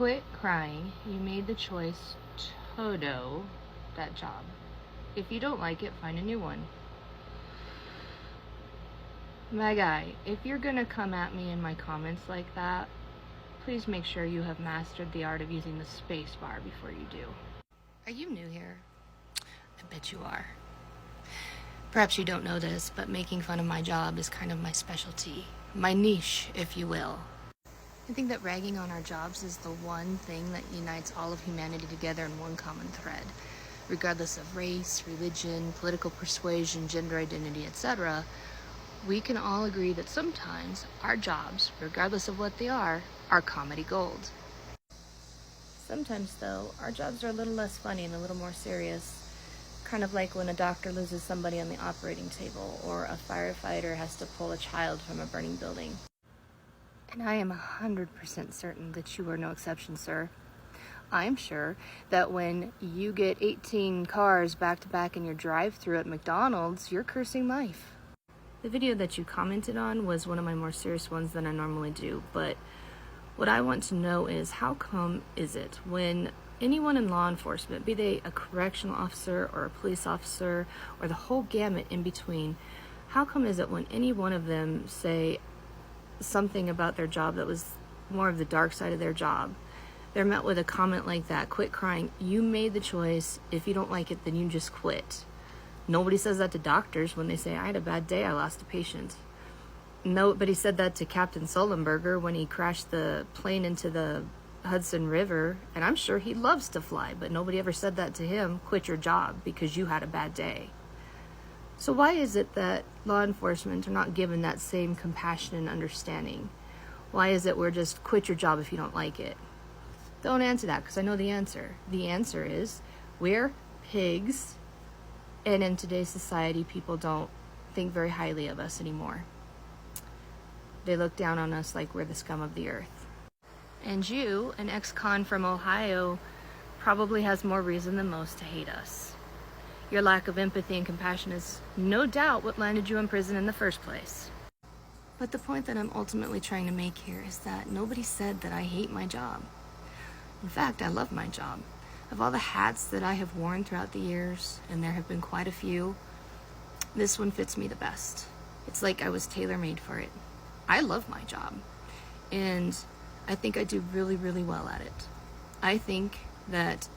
Quit crying. You made the choice to do that job. If you don't like it, find a new one. My guy, if you're gonna come at me in my comments like that, please make sure you have mastered the art of using the space bar before you do. Are you new here? I bet you are. Perhaps you don't know this, but making fun of my job is kind of my specialty. My niche, if you will. I think that ragging on our jobs is the one thing that unites all of humanity together in one common thread. Regardless of race, religion, political persuasion, gender identity, etc., we can all agree that sometimes our jobs, regardless of what they are comedy gold. Sometimes, though, our jobs are a little less funny and a little more serious. Kind of like when a doctor loses somebody on the operating table, or a firefighter has to pull a child from a burning building. And I am 100% certain that you are no exception, sir. I am sure that when you get 18 cars back to back in your drive-thru at McDonald's, you're cursing life. The video that you commented on was one of my more serious ones than I normally do, but what I want to know is, how come is it when anyone in law enforcement, be they a correctional officer or a police officer or the whole gamut in between, how come is it when any one of them say something about their job that was more of the dark side of their job, they're met with a comment like that: quit crying, you made the choice, if you don't like it, then you just quit. Nobody says that to doctors when they say, I had a bad day, I lost a patient. Nobody said that to Captain Sullenberger when he crashed the plane into the Hudson River, and I'm sure he loves to fly, but nobody ever said that to him: quit your job because you had a bad day. So why is it that law enforcement are not given that same compassion and understanding? Why is it we're just quit your job if you don't like it? Don't answer that, because I know the answer. The answer is we're pigs, and in today's society, people don't think very highly of us anymore. They look down on us like we're the scum of the earth. And you, an ex-con from Ohio, probably has more reason than most to hate us. Your lack of empathy and compassion is no doubt what landed you in prison in the first place. But the point that I'm ultimately trying to make here is that nobody said that I hate my job. In fact, I love my job. Of all the hats that I have worn throughout the years, and there have been quite a few, this one fits me the best. It's like I was tailor-made for it. I love my job, and I think I do really, really well at it. I think that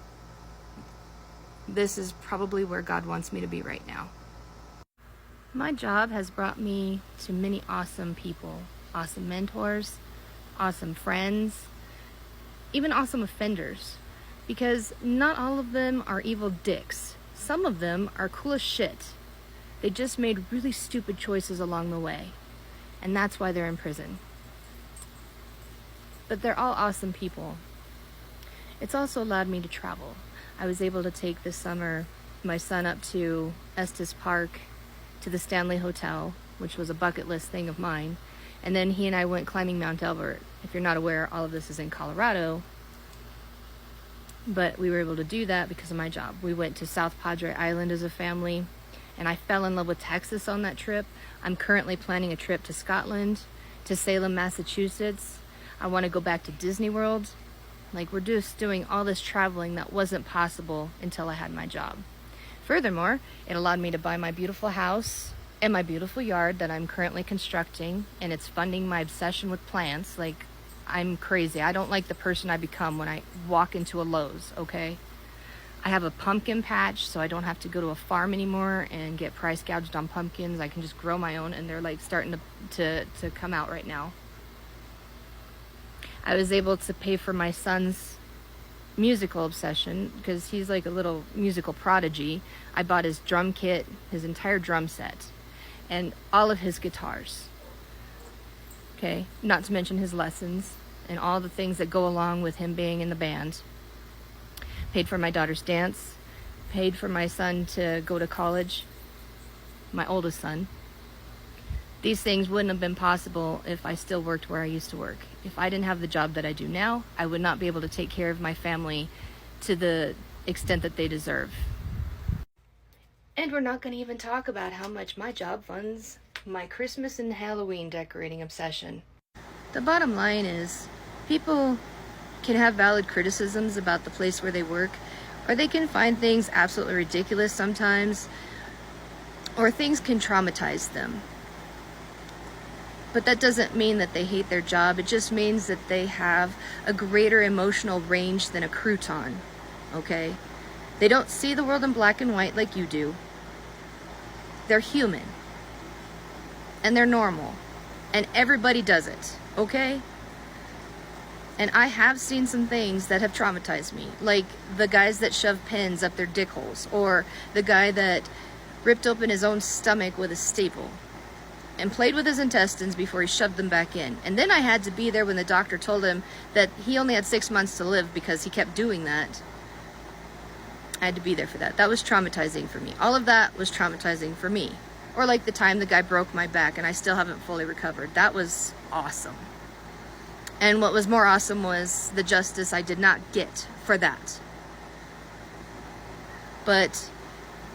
this is probably where God wants me to be right now. My job has brought me to many awesome people, awesome mentors, awesome friends, even awesome offenders. Because not all of them are evil dicks. Some of them are cool as shit. They just made really stupid choices along the way. And that's why they're in prison. But they're all awesome people. It's also allowed me to travel. I was able to take this summer my son up to Estes Park, to the Stanley Hotel, which was a bucket list thing of mine. And then he and I went climbing Mount Elbert. If you're not aware, all of this is in Colorado. But we were able to do that because of my job. We went to South Padre Island as a family, and I fell in love with Texas on that trip. I'm currently planning a trip to Scotland, to Salem, Massachusetts. I want to go back to Disney World. Like, we're just doing all this traveling that wasn't possible until I had my job. Furthermore, it allowed me to buy my beautiful house and my beautiful yard that I'm currently constructing, and it's funding my obsession with plants. Like, I'm crazy. I don't like the person I become when I walk into a Lowe's, okay? I have a pumpkin patch, so I don't have to go to a farm anymore and get price gouged on pumpkins. I can just grow my own, and they're like starting to come out right now. I was able to pay for my son's musical obsession because he's like a little musical prodigy. I bought his drum kit, his entire drum set, and all of his guitars. Okay, not to mention his lessons and all the things that go along with him being in the band. Paid for my daughter's dance, paid for my son to go to college, my oldest son. These things wouldn't have been possible if I still worked where I used to work. If I didn't have the job that I do now, I would not be able to take care of my family to the extent that they deserve. And we're not going to even talk about how much my job funds my Christmas and Halloween decorating obsession. The bottom line is, people can have valid criticisms about the place where they work, or they can find things absolutely ridiculous sometimes, or things can traumatize them. But that doesn't mean that they hate their job. It just means that they have a greater emotional range than a crouton, okay? They don't see the world in black and white like you do. They're human. And they're normal. And everybody does it, okay? And I have seen some things that have traumatized me, like the guys that shove pins up their dick holes, or the guy that ripped open his own stomach with a staple and played with his intestines before he shoved them back in. And then I had to be there when the doctor told him that he only had 6 months to live because he kept doing that. I had to be there for that. That was traumatizing for me. All of that was traumatizing for me. Or like the time the guy broke my back and I still haven't fully recovered. That was awesome. And what was more awesome was the justice I did not get for that. But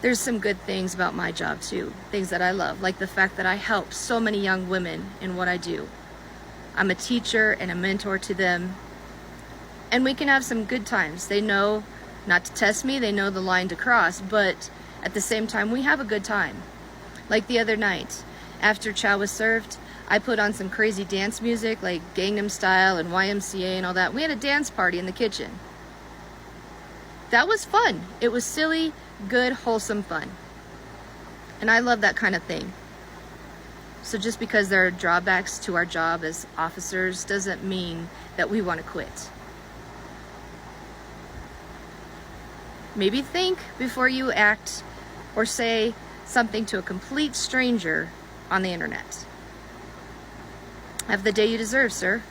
there's some good things about my job too. Things that I love, like the fact that I help so many young women in what I do. I'm a teacher and a mentor to them. And we can have some good times. They know not to test me, they know the line to cross, but at the same time, we have a good time. Like the other night, after chow was served, I put on some crazy dance music like Gangnam Style and YMCA and all that. We had a dance party in the kitchen. That was fun. It was silly, good, wholesome fun. And I love that kind of thing. So just because there are drawbacks to our job as officers doesn't mean that we want to quit. Maybe think before you act or say something to a complete stranger on the internet. Have the day you deserve, sir.